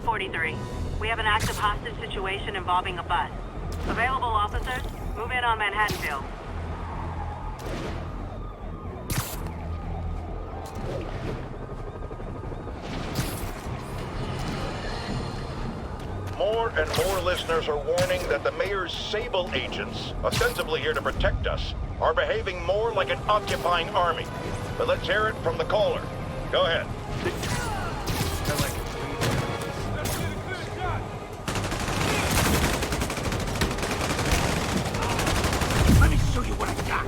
43. We have an active hostage situation involving a bus. Available officers, move in on Manhattanville. More and more listeners are warning that the mayor's Sable agents, ostensibly here to protect us, are behaving more like an occupying army. But let's hear it from the caller. Go ahead. Let me show you what I got.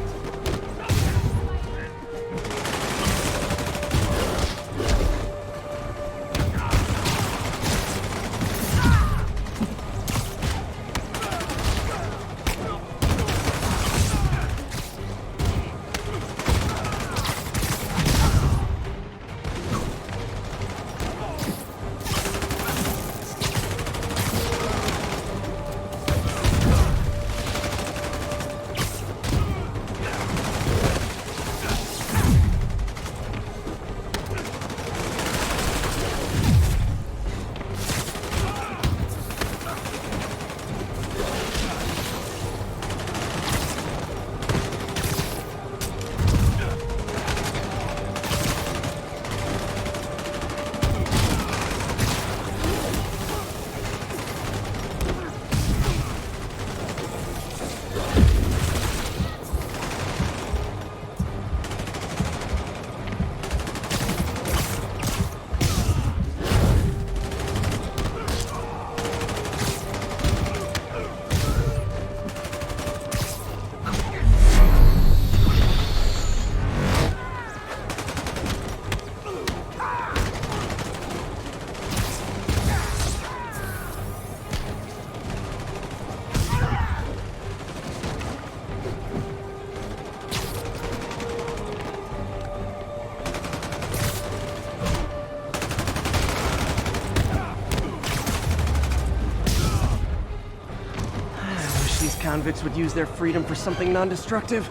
Convicts would use their freedom for something non-destructive,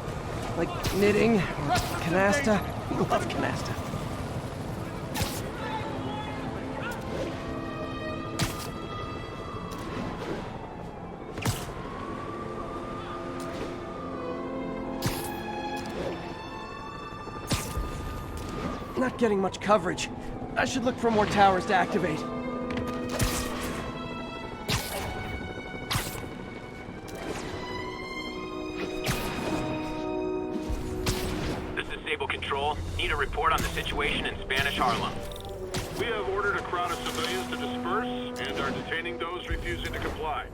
like knitting or canasta. I love canasta. Not getting much coverage. I should look for more towers to activate. Need a report on the situation in Spanish Harlem. We have ordered a crowd of civilians to disperse and are detaining those refusing to comply.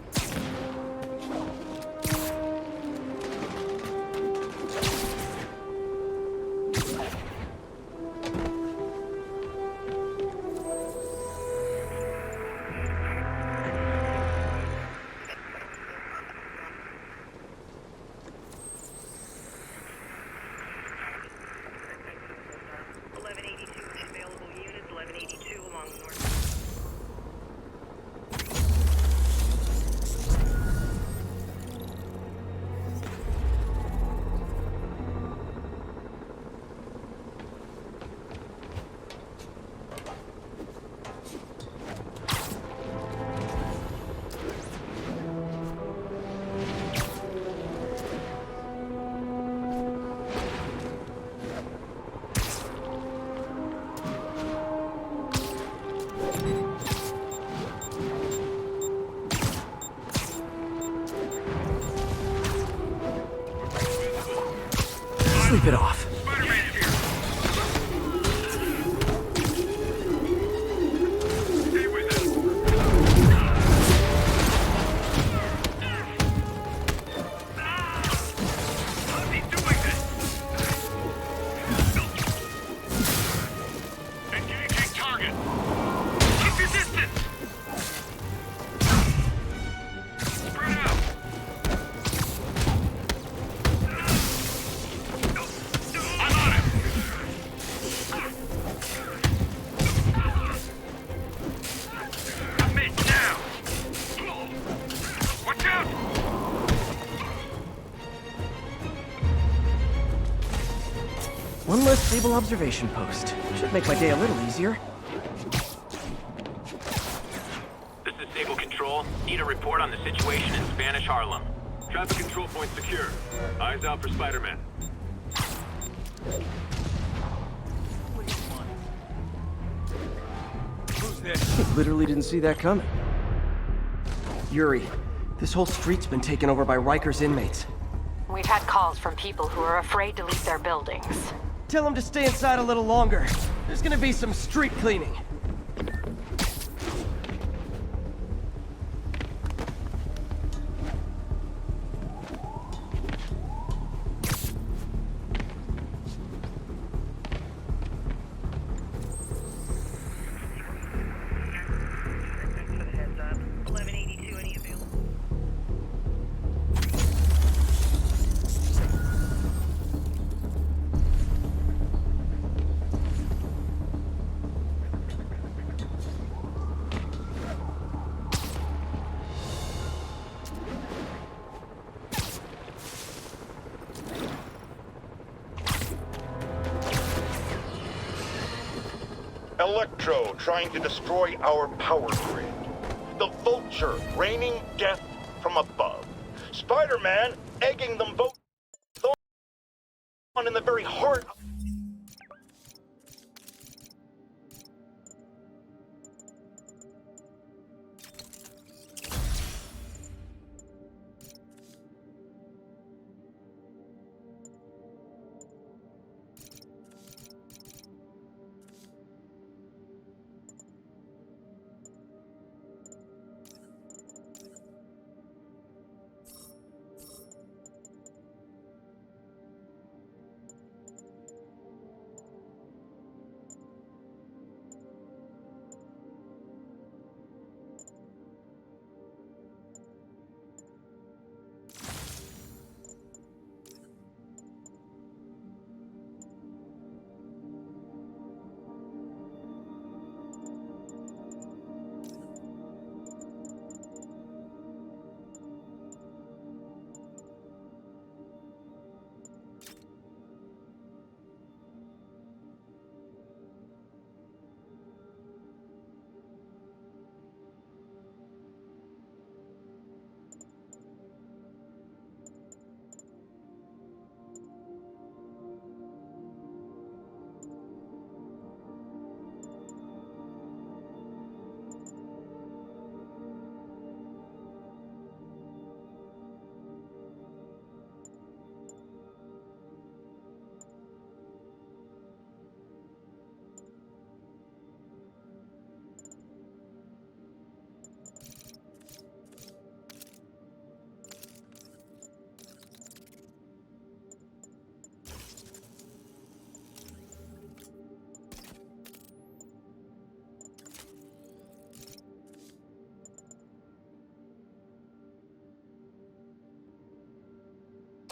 Sleep it off. One less stable observation post. Should make my day a little easier. report on the situation in Spanish Harlem. Traffic control point secure. Eyes out for Spider-Man. Who's this? Literally didn't see that coming. Yuri, this whole street's been taken over by Riker's inmates. We've had calls from people who are afraid to leave their buildings. Tell them to stay inside a little longer. There's gonna be some street cleaning. Electro trying to destroy our power grid. The Vulture raining death from above. Spider-Man egging them both on in the very heart of...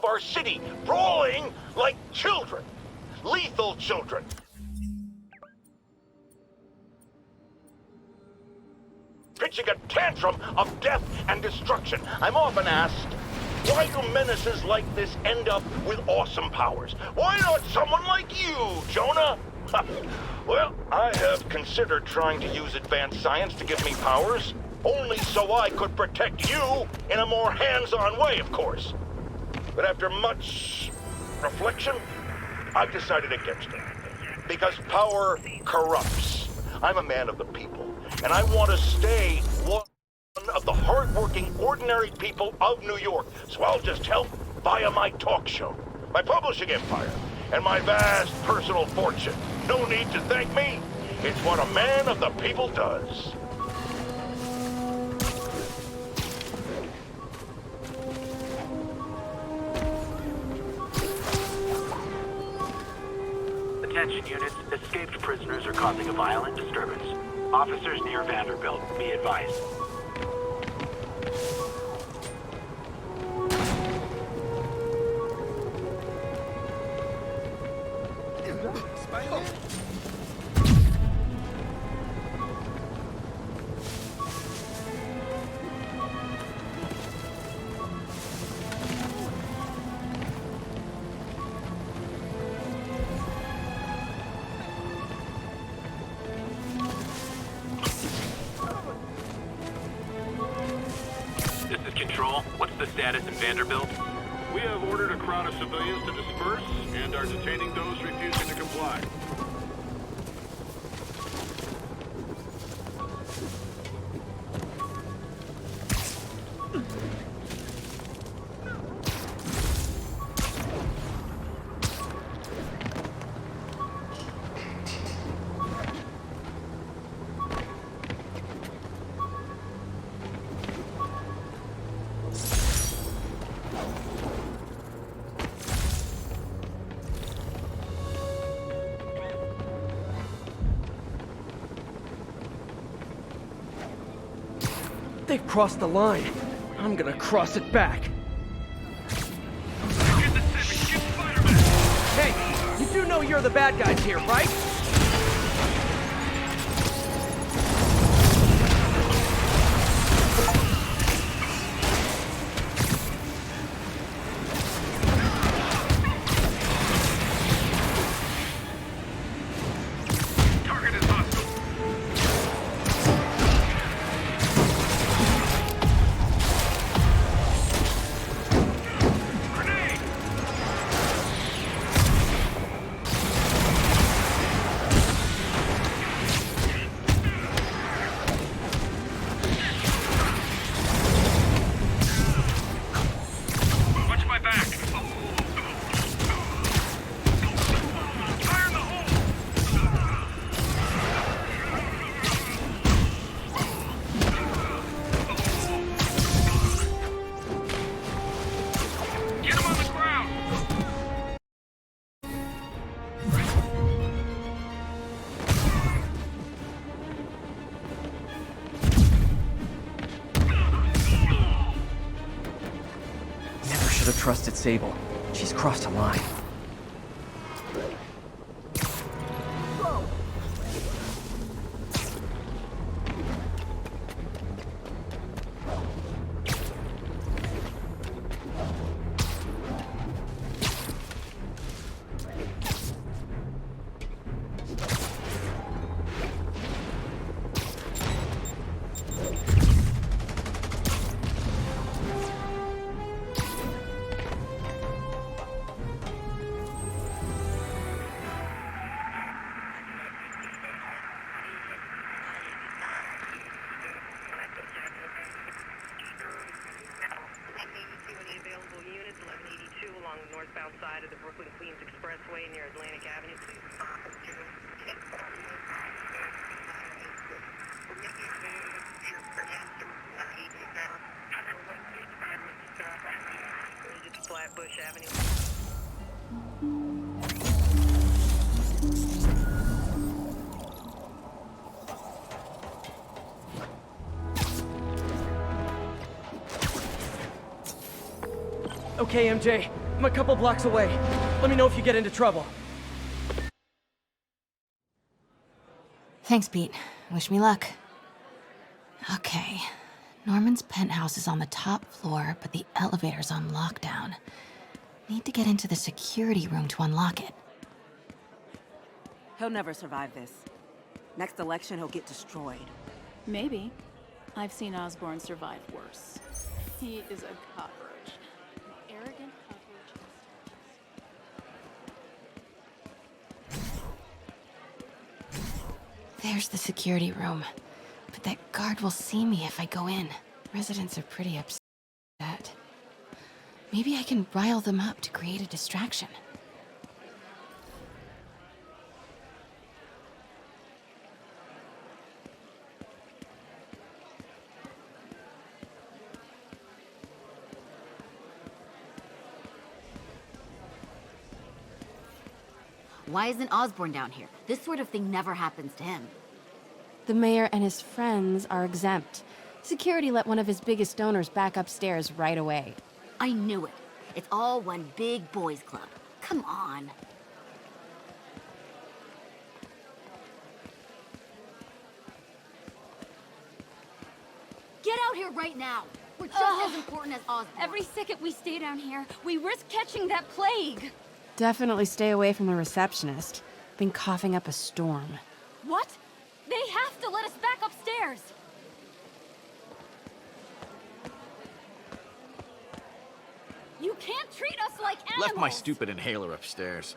our city, brawling like children. Lethal children. Pitching a tantrum of death and destruction. I'm often asked, why do menaces like this end up with awesome powers? Why not someone like you, Jonah? Well, I have considered trying to use advanced science to give me powers, only so I could protect you in a more hands-on way, of course. But after much reflection, I've decided against it. Because power corrupts. I'm a man of the people, and I want to stay one of the hard-working, ordinary people of New York. So I'll just help via my talk show, my publishing empire, and my vast personal fortune. No need to thank me. It's what a man of the people does. Attention units, escaped prisoners are causing a violent disturbance. Officers near Vanderbilt, be advised. Control, what's the status in Vanderbilt? We have ordered a crowd of civilians to disperse and are detaining those refusing to comply. They've crossed the line. I'm gonna cross it back. Hey, you do know you're the bad guys here, right? Should have trusted Sable. She's crossed a line. Northbound side of the Brooklyn-Queens Expressway near Atlantic Avenue. Flatbush Avenue. Okay, MJ. I'm a couple blocks away. Let me know if you get into trouble. Thanks, Pete. Wish me luck. Okay. Norman's penthouse is on the top floor, but the elevator's on lockdown. Need to get into the security room to unlock it. He'll never survive this. Next election, he'll get destroyed. Maybe. I've seen Osborn survive worse. He is a cockroach. An arrogant cockroach. There's the security room. But that guard will see me if I go in. Residents are pretty upset. Maybe I can rile them up to create a distraction. Why isn't Osborn down here? This sort of thing never happens to him. The mayor and his friends are exempt. Security let one of his biggest donors back upstairs right away. I knew it. It's all one big boys club. Come on. Get out here right now. We're just as important as Osborn. Every second we stay down here, we risk catching that plague. Definitely stay away from the receptionist. Been coughing up a storm. What? They have to let us back upstairs. You can't treat us like animals! Left my stupid inhaler upstairs.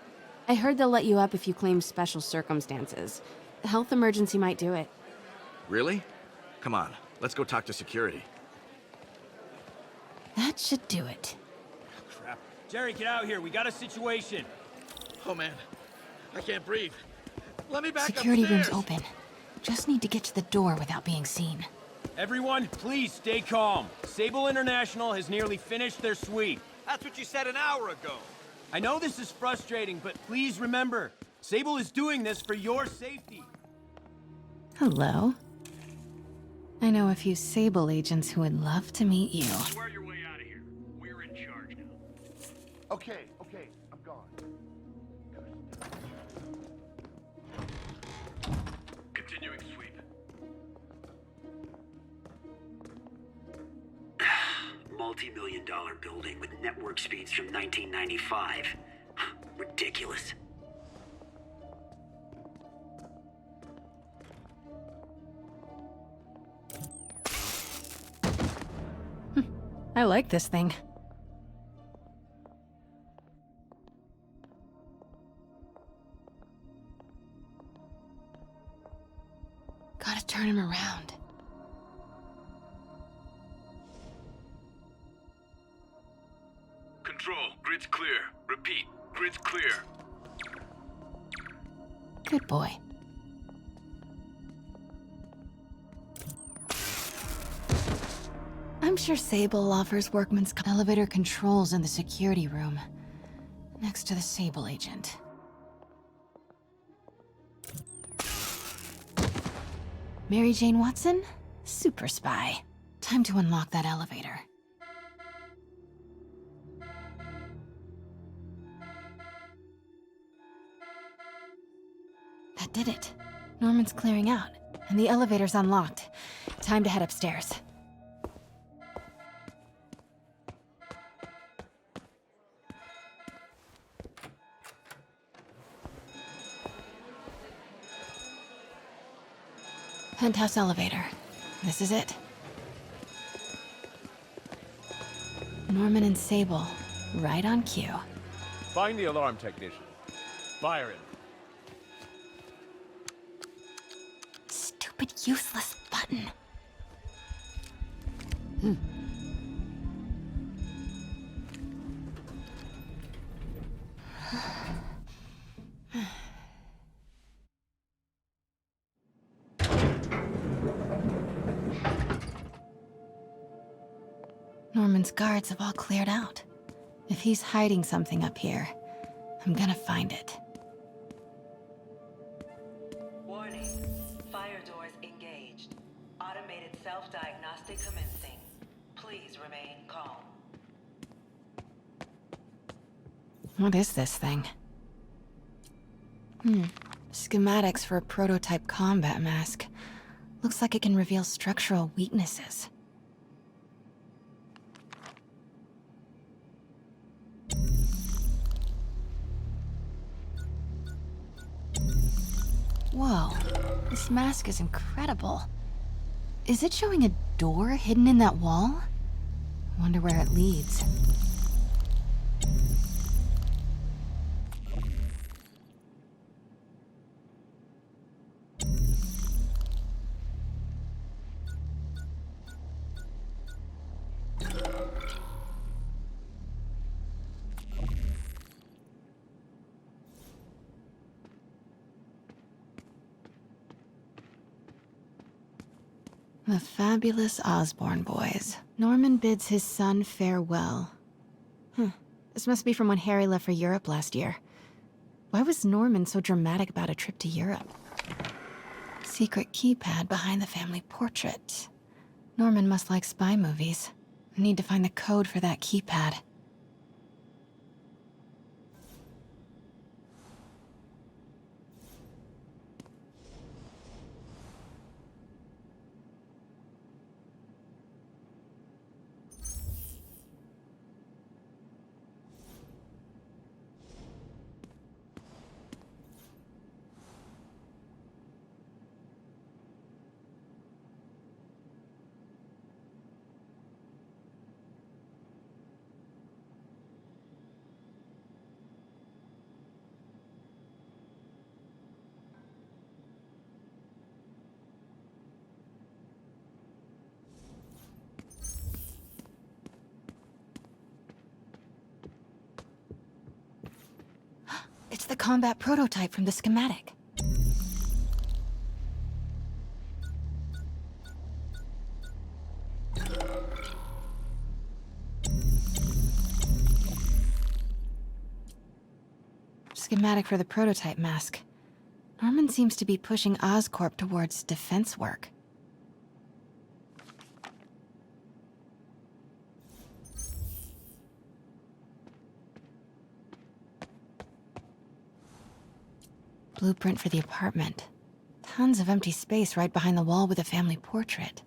I heard they'll let you up if you claim special circumstances. A health emergency might do it. Really? Come on, let's go talk to security. That should do it. Crap. Jerry, get out here. We got a situation. Oh man, I can't breathe. Let me back Security upstairs. room's open. Just need to get to the door without being seen. Everyone, please stay calm. Sable International has nearly finished their sweep. That's what you said an hour ago. I know this is frustrating, but please remember, Sable is doing this for your safety. Hello. I know a few Sable agents who would love to meet you. Swear your way out of here. We're in charge now. Okay, I'm gone. Continuing sweep. Multi-million-dollar building with network speeds from 1995. Ridiculous. I like this thing. Gotta turn him around. Control, grid's clear. Repeat, grid's clear. Good boy. I'm sure Sable offers workman's elevator controls in the security room, next to the Sable agent. Mary Jane Watson? Super spy. Time to unlock that elevator. That did it. Norman's clearing out, and the elevator's unlocked. Time to head upstairs. Penthouse elevator. This is it. Norman and Sable, right on cue. Find the alarm technician. Fire him. Stupid, useless button. Norman's guards have all cleared out. If he's hiding something up here, I'm gonna find it. Warning. Fire doors engaged. Automated self-diagnostic commencing. Please remain calm. What is this thing? Schematics for a prototype combat mask. Looks like it can reveal structural weaknesses. Whoa, this mask is incredible. Is it showing a door hidden in that wall? Wonder where it leads. The fabulous Osborn boys. Norman bids his son farewell. This must be from when Harry left for Europe last year. Why was Norman so dramatic about a trip to Europe? Secret keypad behind the family portrait. Norman must like spy movies. I need to find the code for that keypad. It's the combat prototype from the schematic. Schematic for the prototype mask. Norman seems to be pushing Oscorp towards defense work. Blueprint for the apartment. Tons of empty space right behind the wall with a family portrait.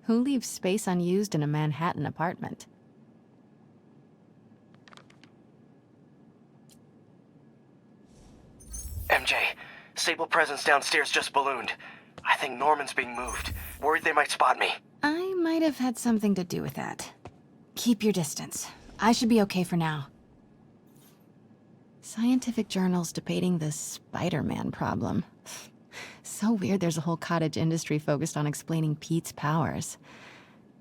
Who leaves space unused in a Manhattan apartment? MJ, Sable presence downstairs just ballooned. I think Norman's being moved. Worried they might spot me. I might have had something to do with that. Keep your distance. I should be okay for now. Scientific journals debating the Spider-Man problem. So weird there's a whole cottage industry focused on explaining Pete's powers.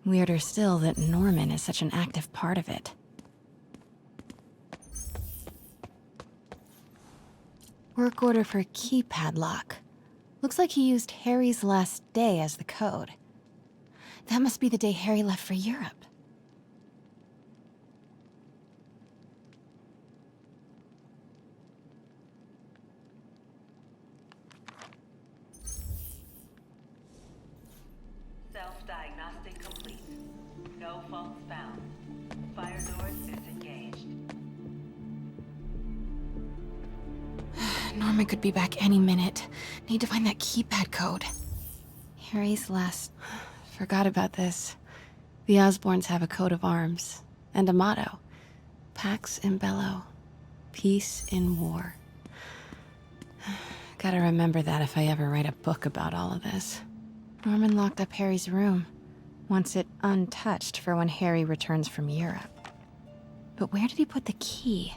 Weirder still that Norman is such an active part of it. Work order for a keypad lock. Looks like he used Harry's last day as the code. That must be the day Harry left for Europe. Self-diagnostic complete. No faults found. Fire doors disengaged. Norman could be back any minute. Need to find that keypad code. Harry's last... Forgot about this. The Osborns have a coat of arms. And a motto. Pax in bello. Peace in war. Gotta remember that if I ever write a book about all of this. Norman locked up Harry's room. Wants it untouched for when Harry returns from Europe. But where did he put the key?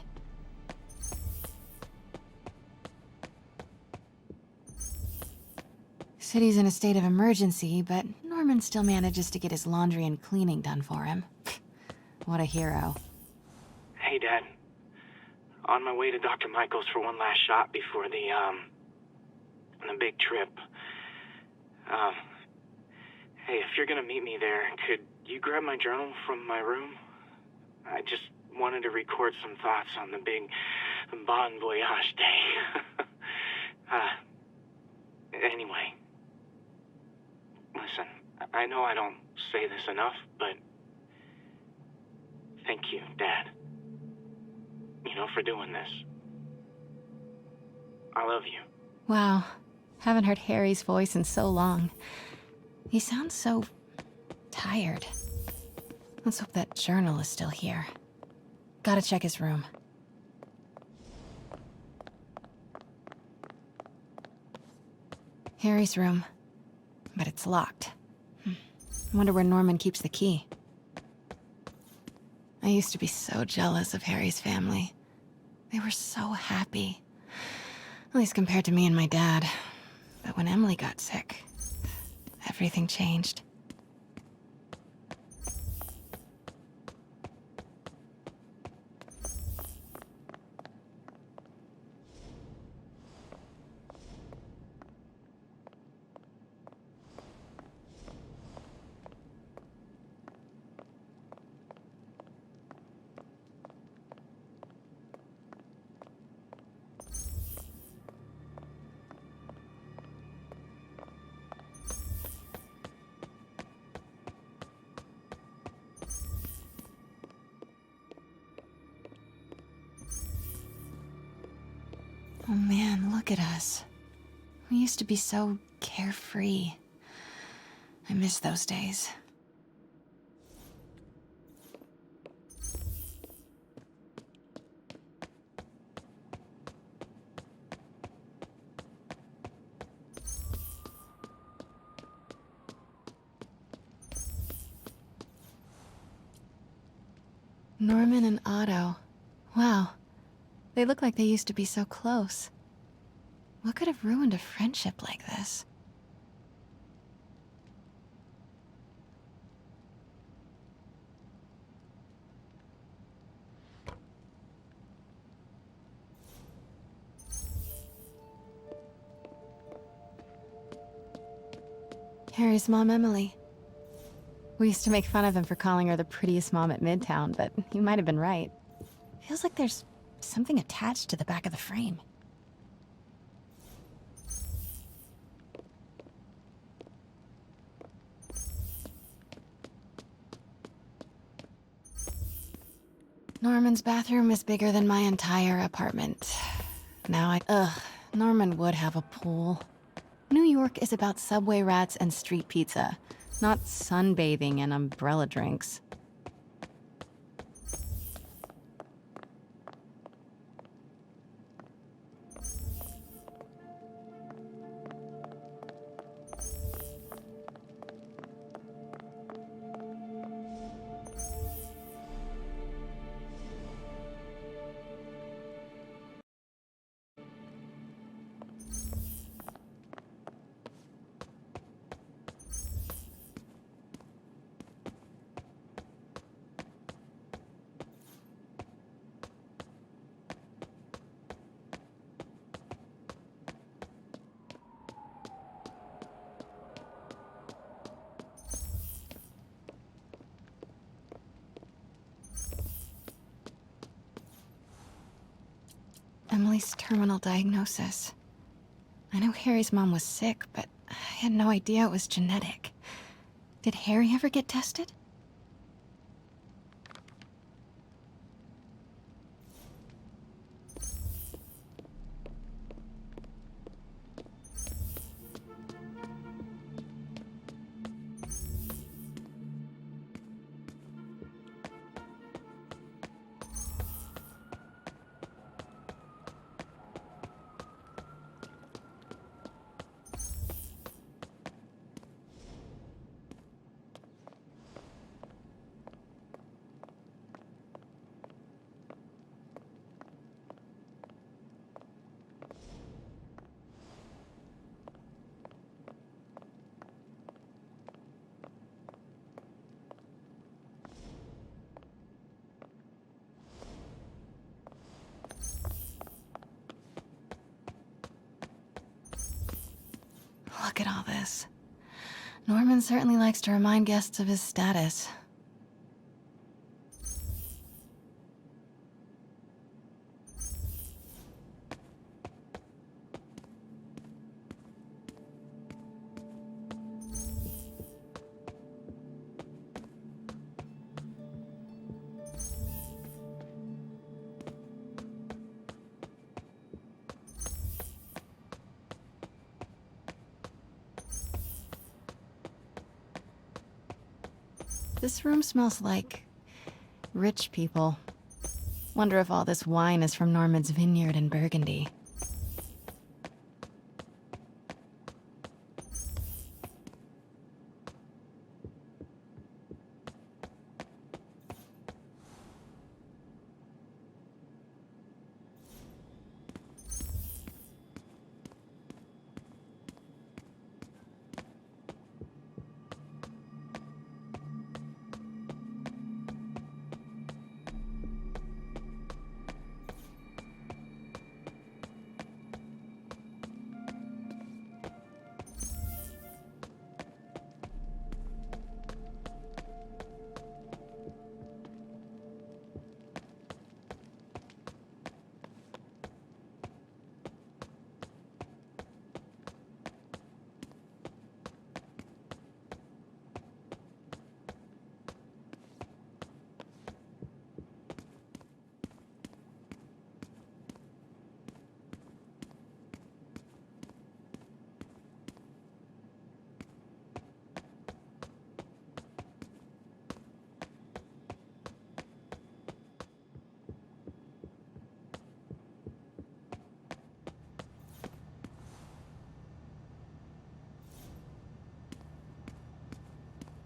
City's in a state of emergency, but Norman still manages to get his laundry and cleaning done for him. What a hero. Hey, Dad. On my way to Dr. Michael's for one last shot before the big trip. Hey, if you're gonna meet me there, could you grab my journal from my room? I just wanted to record some thoughts on the big bon voyage day. Anyway. Listen, I know I don't say this enough, but thank you, Dad. You know, for doing this. I love you. Wow. Haven't heard Harry's voice in so long. He sounds so... tired. Let's hope that journal is still here. Gotta check his room. Harry's room. But it's locked. Wonder where Norman keeps the key. I used to be so jealous of Harry's family. They were so happy. At least compared to me and my dad. But when Emily got sick, everything changed. Oh man, look at us. We used to be so carefree. I miss those days. Norman and Otto. Wow. They look like they used to be so close. What could have ruined a friendship like this? Harry's mom, Emily. We used to make fun of him for calling her the prettiest mom at Midtown, but he might have been right. Feels like there's something attached to the back of the frame. Norman's bathroom is bigger than my entire apartment. Norman would have a pool. New York is about subway rats and street pizza, not sunbathing and umbrella drinks. Emily's terminal diagnosis. I know Harry's mom was sick, but I had no idea it was genetic. Did Harry ever get tested? Look at all this. Norman certainly likes to remind guests of his status. This room smells like rich people. Wonder if all this wine is from Norman's vineyard in Burgundy.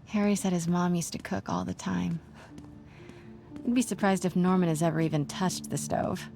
Harry said his mom used to cook all the time. I'd be surprised if Norman has ever even touched the stove.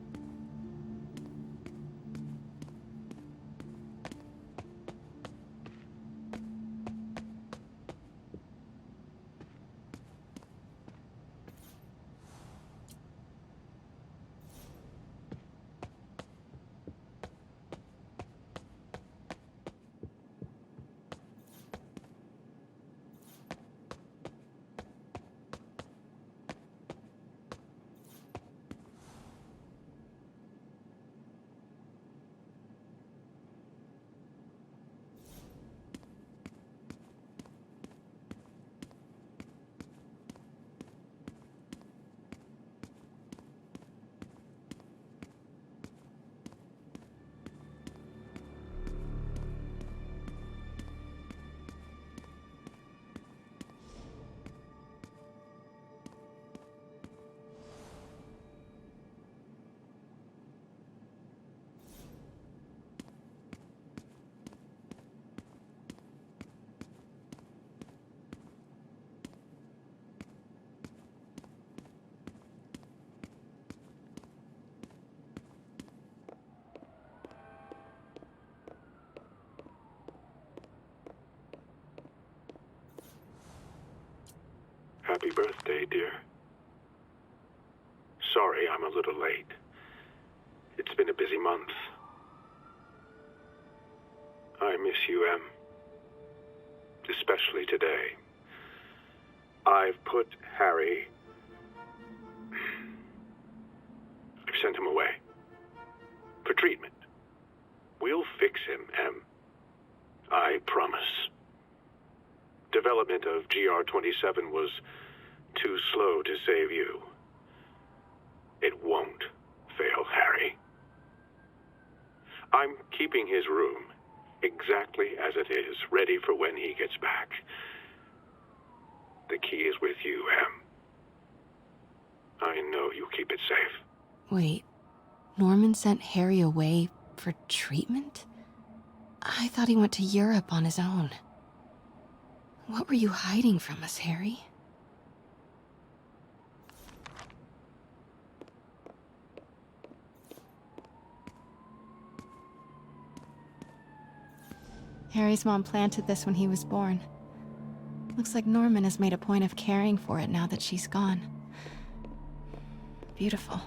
Happy birthday, dear. Sorry I'm a little late. It's been a busy month. I miss you, Em. Especially today. I've put Harry... I've sent him away. For treatment. We'll fix him, Em. I promise. Development of GR-27 was too slow to save you. It won't fail Harry. I'm keeping his room exactly as it is, ready for when he gets back. The key is with you, Em. I know you'll keep it safe. Wait, Norman sent Harry away for treatment? I thought he went to Europe on his own. What were you hiding from us, Harry? Harry's mom planted this when he was born. Looks like Norman has made a point of caring for it now that she's gone. Beautiful.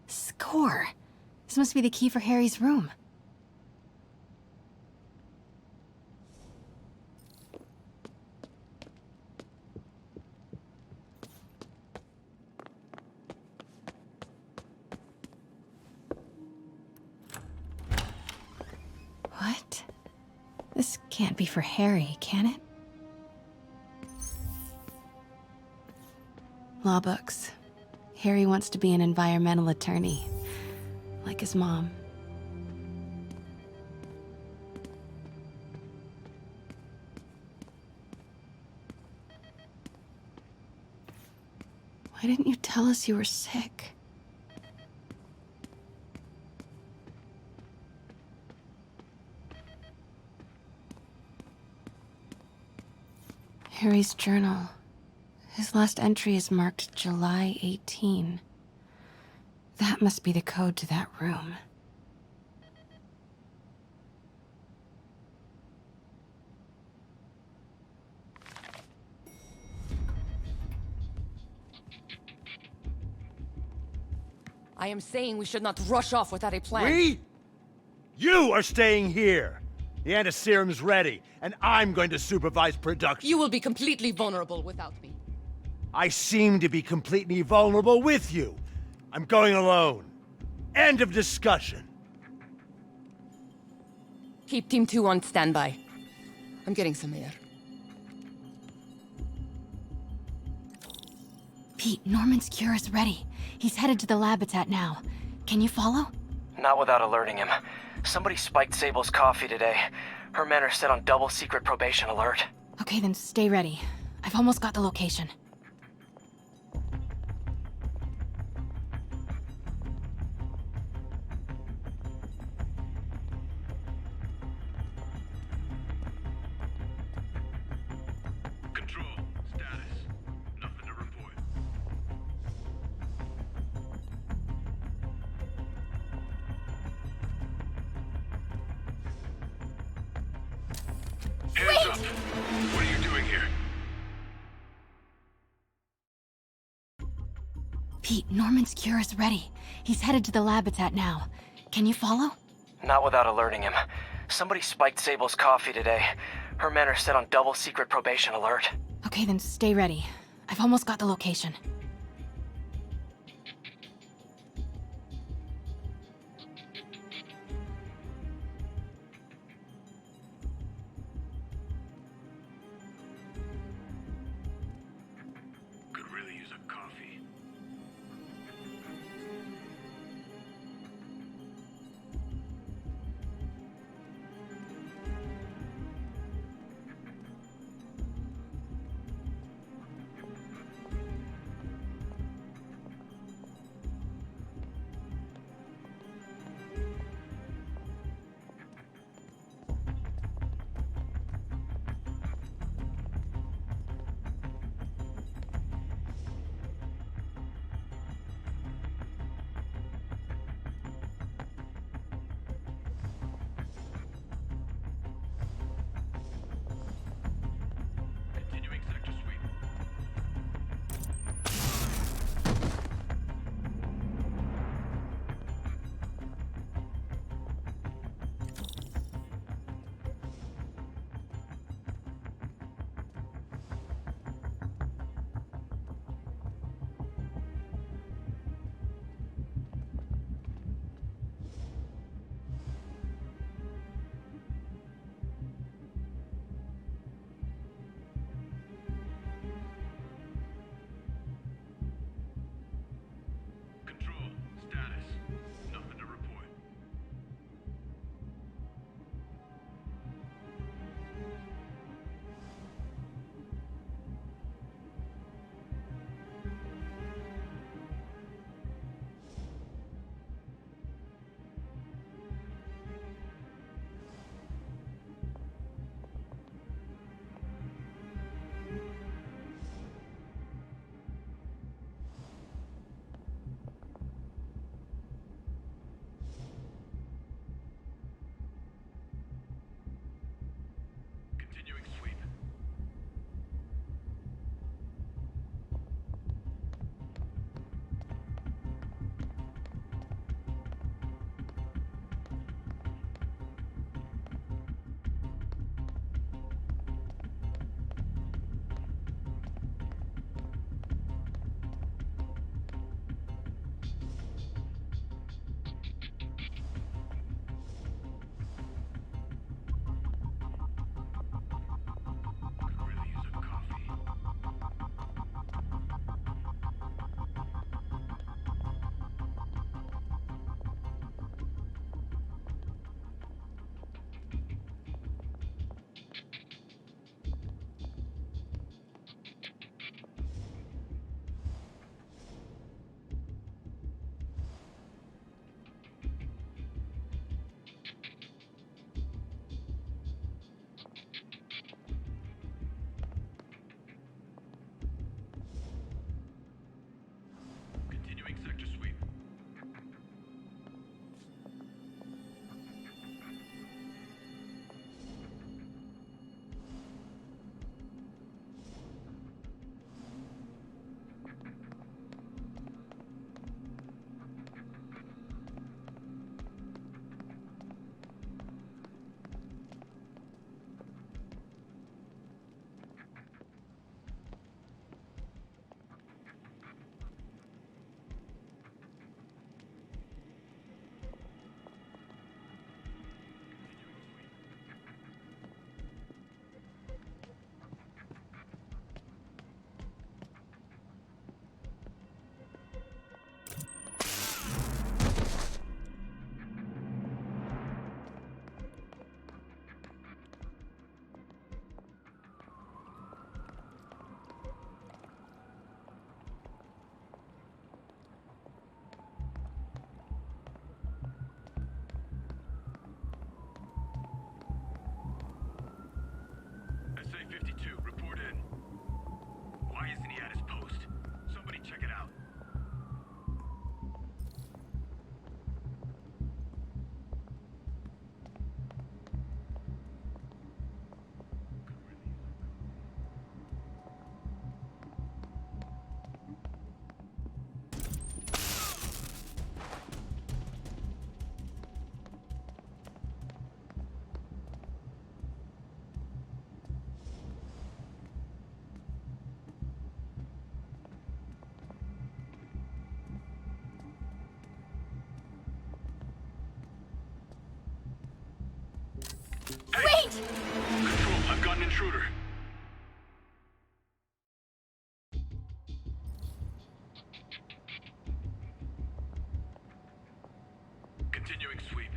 Score. This must be the key for Harry's room. What? This can't be for Harry, can it? Law books. Harry wants to be an environmental attorney, like his mom. Why didn't you tell us you were sick? Harry's journal. His last entry is marked July 18. That must be the code to that room. I am saying we should not rush off without a plan. We? You are staying here. The antiserum's ready, and I'm going to supervise production. You will be completely vulnerable without me. I seem to be completely vulnerable with you. I'm going alone. End of discussion. Keep Team 2 on standby. I'm getting some air. Pete, Norman's cure is ready. He's headed to the lab it's at now. Can you follow? Not without alerting him. Somebody spiked Sable's coffee today. Her men are set on double secret probation alert. Okay, then stay ready. I've almost got the location. Control. Status. Nothing to report. Hands up. What are you doing here? Pete, Norman's cure is ready. He's headed to the lab it's at now. Can you follow? Not without alerting him. Somebody spiked Sable's coffee today. Her men are set on double secret probation alert. Okay, then stay ready. I've almost got the location. intruder. Continuing sweep.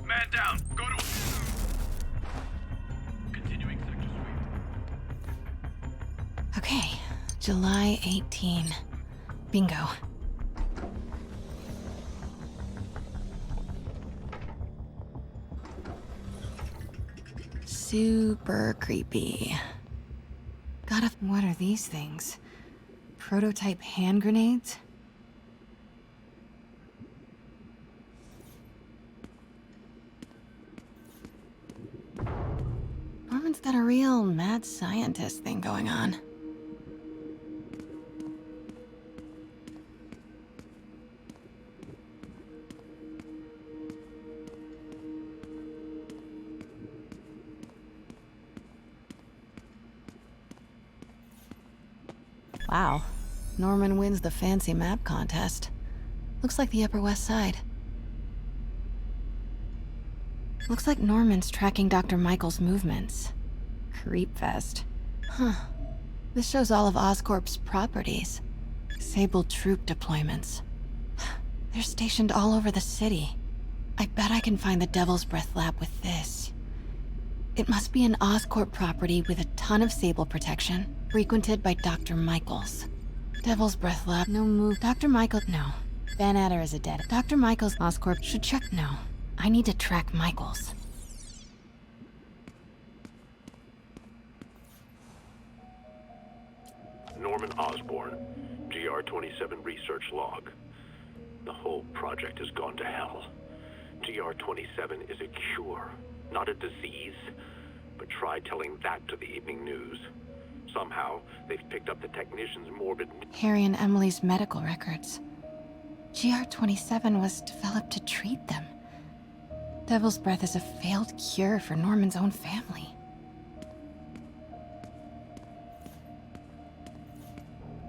Man down. Go to... Continuing sector sweep. Okay, July 18. Bingo. Super creepy. What are these things? Prototype hand grenades? Norman's got a real mad scientist thing going on. Wow. Norman wins the fancy map contest. Looks like the Upper West Side. Looks like Norman's tracking Dr. Michael's movements. Creepfest. Huh. This shows all of Oscorp's properties. Sable troop deployments. They're stationed all over the city. I bet I can find the Devil's Breath lab with this. It must be an Oscorp property with a ton of Sable protection, frequented by Dr. Michaels. Devil's Breath lab, no move. Dr. Michael, no. Van Adder is a dead. Dr. Michaels, Oscorp should check, no. I need to track Michaels. Norman Osborn, GR-27 research log. The whole project has gone to hell. GR-27 is a cure, not a disease. But try telling that to the evening news. Somehow, they've picked up the technician's morbid... Harry and Emily's medical records. GR-27 was developed to treat them. Devil's Breath is a failed cure for Norman's own family.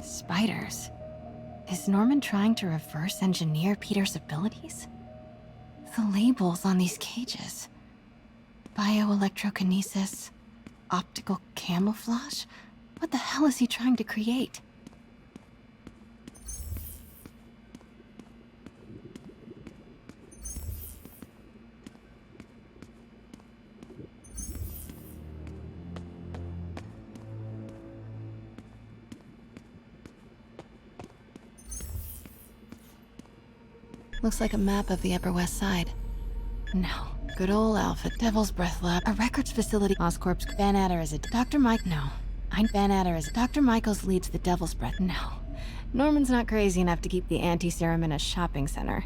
Spiders. Is Norman trying to reverse engineer Peter's abilities? The labels on these cages. Bioelectrokinesis, optical camouflage? What the hell is he trying to create? Looks like a map of the Upper West Side. No. Good old Alpha. Devil's Breath lab. A records facility. Oscorp's. Van Adder is a... Dr. Mike... No. Van Adder is... Dr. Michaels leads the Devil's Breath. No. Norman's not crazy enough to keep the anti-serum in a shopping center.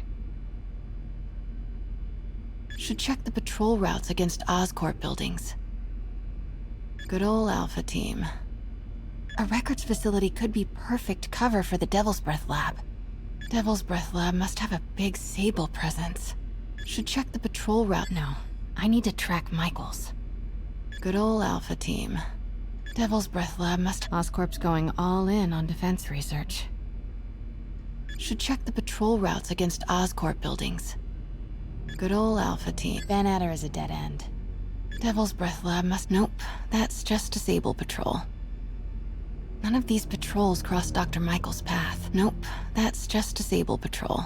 Should check the patrol routes against Oscorp buildings. Good old Alpha team. A records facility could be perfect cover for the Devil's Breath lab. Devil's Breath lab must have a big Sable presence. Should check the patrol route. No. I need to track Michaels. Good old Alpha team. Devil's Breath lab must... Oscorp's going all in on defense research. Should check the patrol routes against Oscorp buildings. Good old Alpha team. Van Adder is a dead end. Devil's Breath lab must... Nope. That's just a Sable patrol. None of these patrols cross Dr. Michael's path. Nope. That's just a Sable patrol.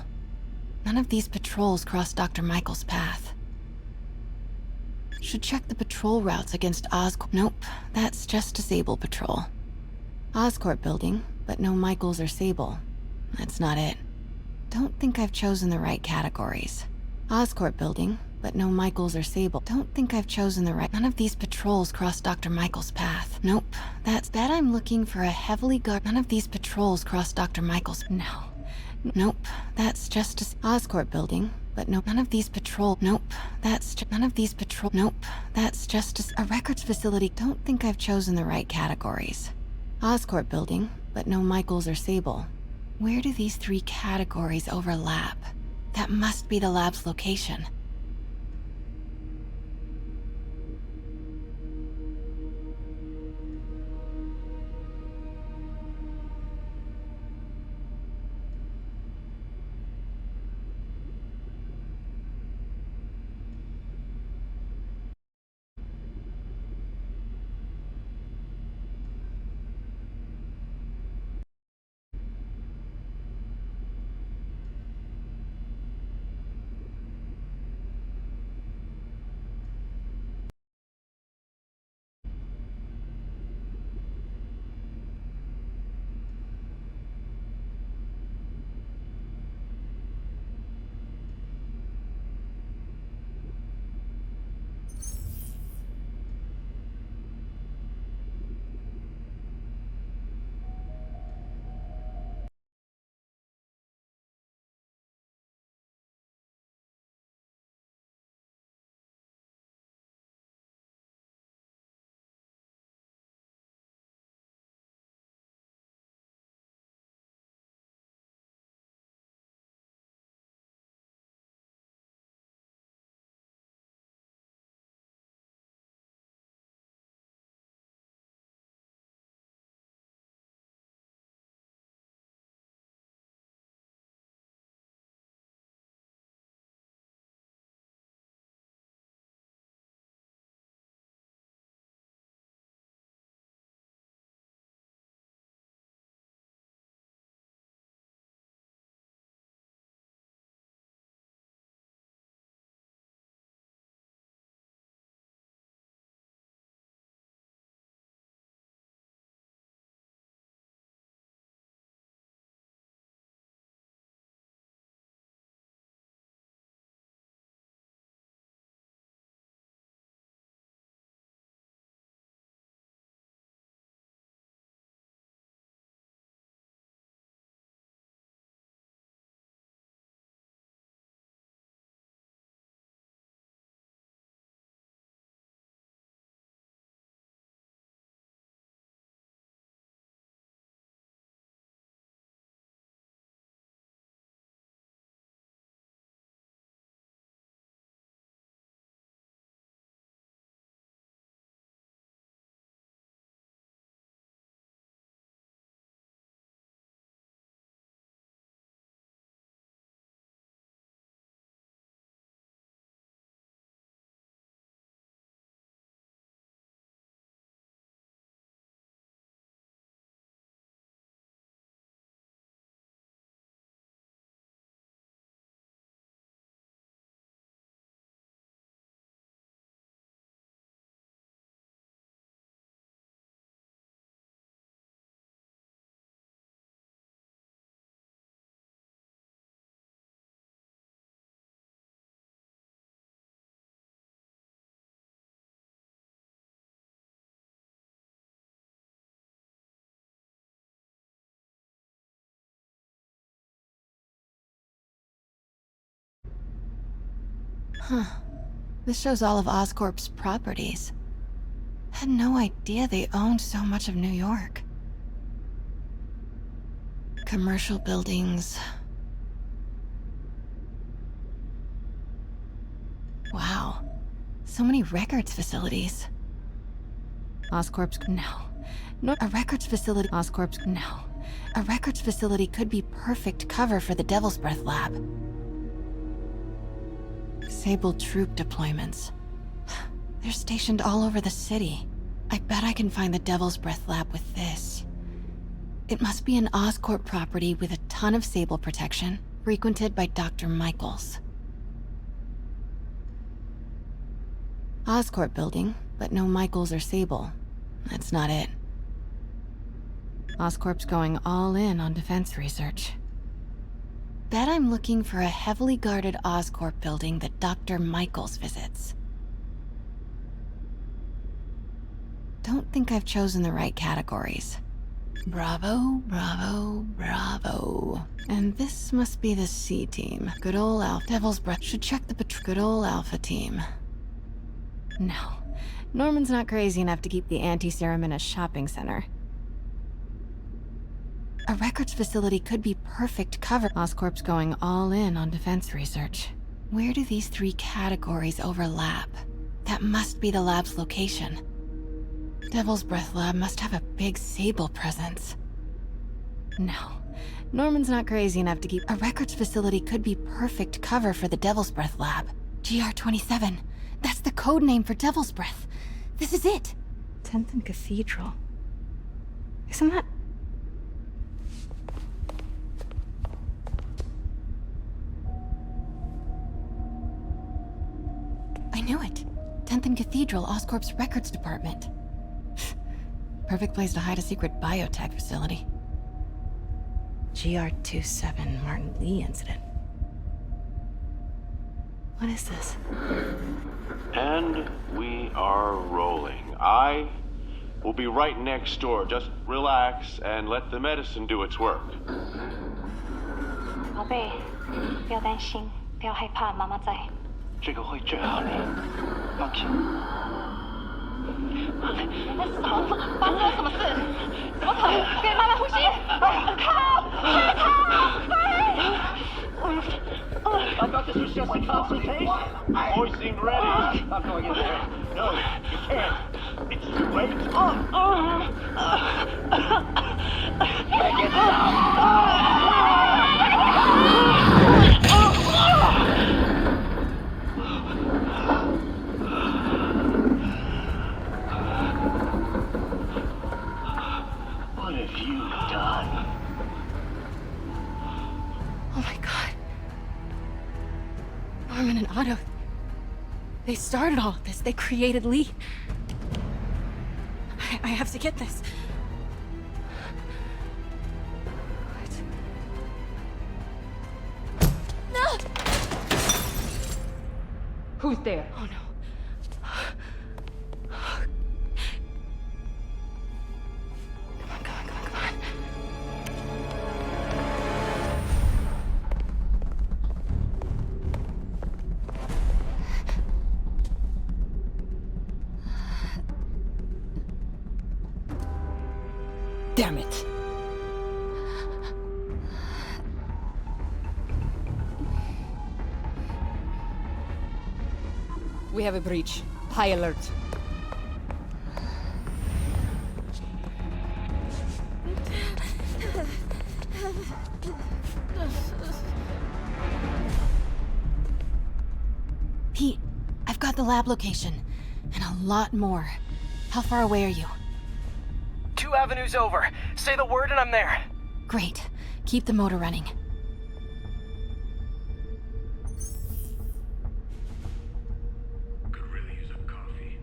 None of these patrols cross Dr. Michael's path. Should check the patrol routes against Oscorp. Nope. That's just a Sable patrol. Oscorp building. but no Michaels or Sable. That's not it. Don't think I've chosen the right categories. Oscorp building, but no Michaels or Sable. Don't think I've chosen the right. None of these patrols cross Dr. Michaels' path. Nope. That's bet I'm looking for a heavily guarded. None of these patrols cross Dr. Michaels. No. Nope. That's just a Oscorp building, but no. None of these patrol. Nope. That's none of these patrol. Nope. That's just a records facility. Don't think I've chosen the right categories. Oscorp building, but no Michaels or Sable. Where do these three categories overlap? That must be the lab's location. Huh. This shows all of Oscorp's properties. Had no idea they owned so much of New York. Commercial buildings. Wow. So many records facilities. Oscorp's... No. A records facility... Oscorp's... No. A records facility could be perfect cover for the Devil's Breath lab. Sable troop deployments. They're stationed all over the city. I bet I can find the Devil's Breath lab with this. It must be an Oscorp property with a ton of Sable protection, frequented by Dr. Michaels. Oscorp building, but no Michaels or Sable. That's not it. Oscorp's going all in on defense research. Bet I'm looking for a heavily guarded Oscorp building that Dr. Michaels visits. Don't think I've chosen the right categories. Bravo, bravo, bravo. And this must be the C team. Good ol' Alpha. Devil's Breath. Should check the good ol' Alpha team. No. Norman's not crazy enough to keep the anti-serum in a shopping center. A records facility could be perfect cover. Oscorp's going all in on defense research. Where do these three categories overlap? That must be the lab's location. Devil's Breath Lab must have a big Sable presence. No. Norman's not crazy enough to keep... A records facility could be perfect cover for the Devil's Breath Lab. GR27. That's the code name for Devil's Breath. This is it. 10th and Cathedral. Isn't that... I knew it. 10th and Cathedral, Oscorp's records department. Perfect place to hide a secret biotech facility. GR27 Martin Lee incident. What is this? And we are rolling. I will be right next door. Just relax and let the medicine do its work. 宝贝，不要担心，不要害怕，妈妈在。这个会治好你，放心。那是什么？发生了什么事？怎么可能？别慢慢呼吸！靠！快逃！I thought this was just a consultation. Hoisting ready. Not going in there. No, you can't. It's too late. Make it What have you done? Oh my god. Norman and Otto. They started all of this. They created Lee. I have to get this. What? No! Who's there? Oh no. Damn it. We have a breach. High alert. Pete, I've got the lab location. And a lot more. How far away are you? 2 avenues over. Say the word and I'm there. Great. Keep the motor running. Could really use a coffee.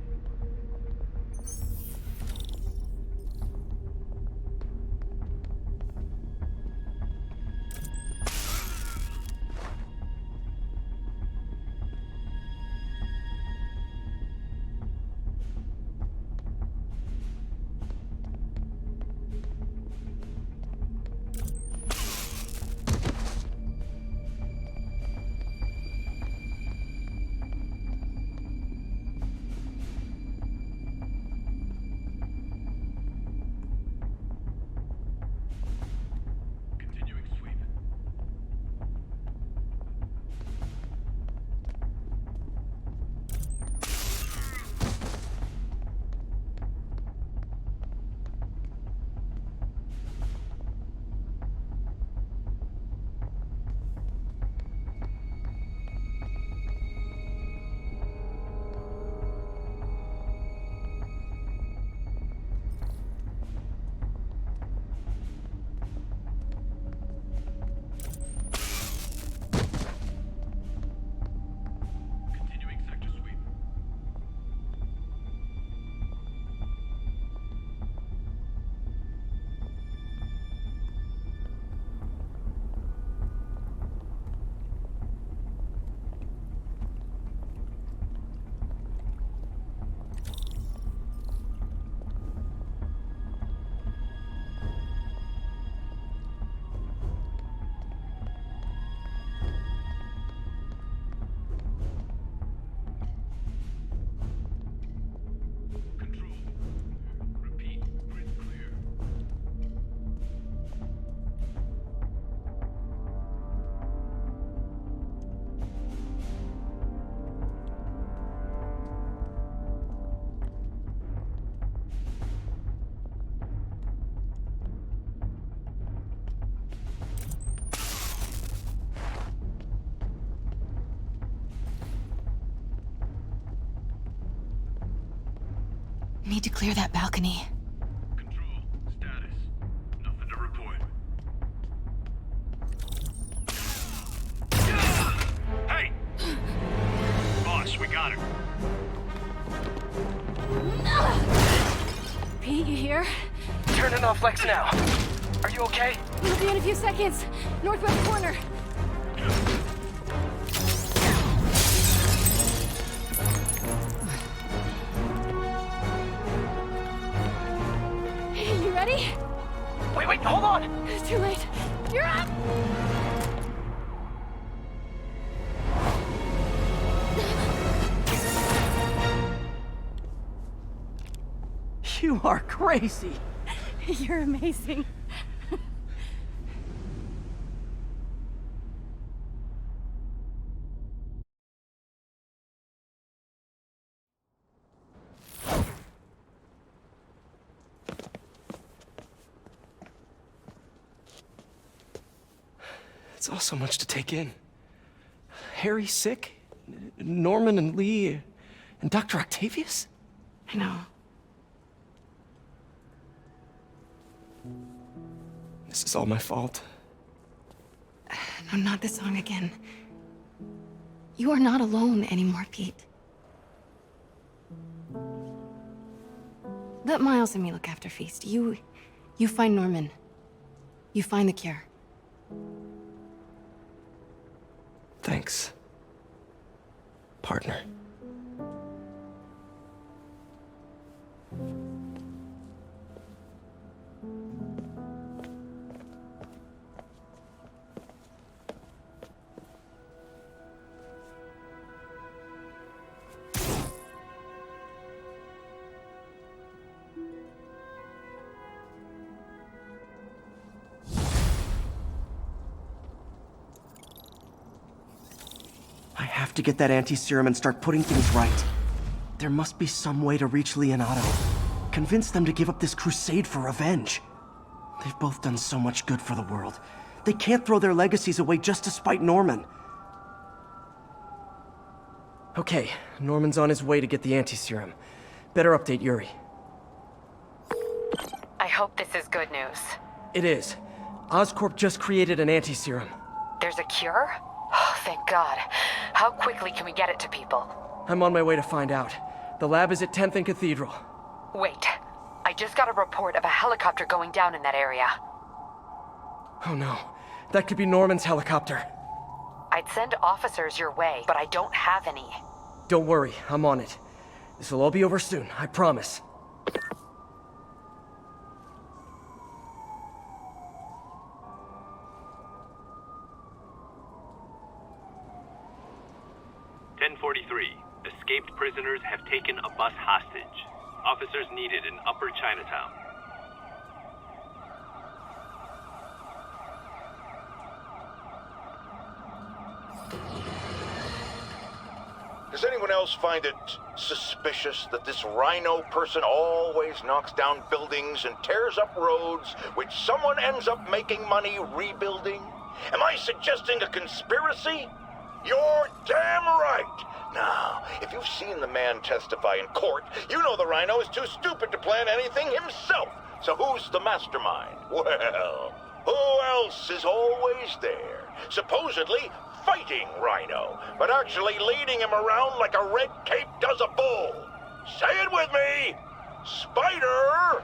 Need to clear that balcony. Control, status. Nothing to report. Hey! Boss, we got her. Pete, you here? Turning off Lex now. Are you okay? We'll be in a few seconds. Northwest corner. You ready? Wait, hold on! It's too late. You're up! You are crazy. You're amazing. It's all so much to take in. Harry sick, Norman and Lee, and Dr. Octavius? I know. This is all my fault. No, not this song again. You are not alone anymore, Pete. Let Miles and me look after Feast. You find Norman. You find the cure. Thanks, partner. I have to get that anti-serum and start putting things right. There must be some way to reach Leonardo. Convince them to give up this crusade for revenge. They've both done so much good for the world. They can't throw their legacies away just to spite Norman. Okay, Norman's on his way to get the anti-serum. Better update Yuri. I hope this is good news. It is. Oscorp just created an anti-serum. There's a cure? Oh, thank God. How quickly can we get it to people? I'm on my way to find out. The lab is at 10th and Cathedral. Wait. I just got a report of a helicopter going down in that area. Oh no. That could be Norman's helicopter. I'd send officers your way, but I don't have any. Don't worry, I'm on it. This will all be over soon, I promise. Escaped prisoners have taken a bus hostage. Officers needed in Upper Chinatown. Does anyone else find it suspicious that this rhino person always knocks down buildings and tears up roads, which someone ends up making money rebuilding? Am I suggesting a conspiracy? You're damn right! Now, if you've seen the man testify in court, you know the rhino is too stupid to plan anything himself. So who's the mastermind? Well, who else is always there? Supposedly fighting Rhino, but actually leading him around like a red cape does a bull. Say it with me! Spider-Man!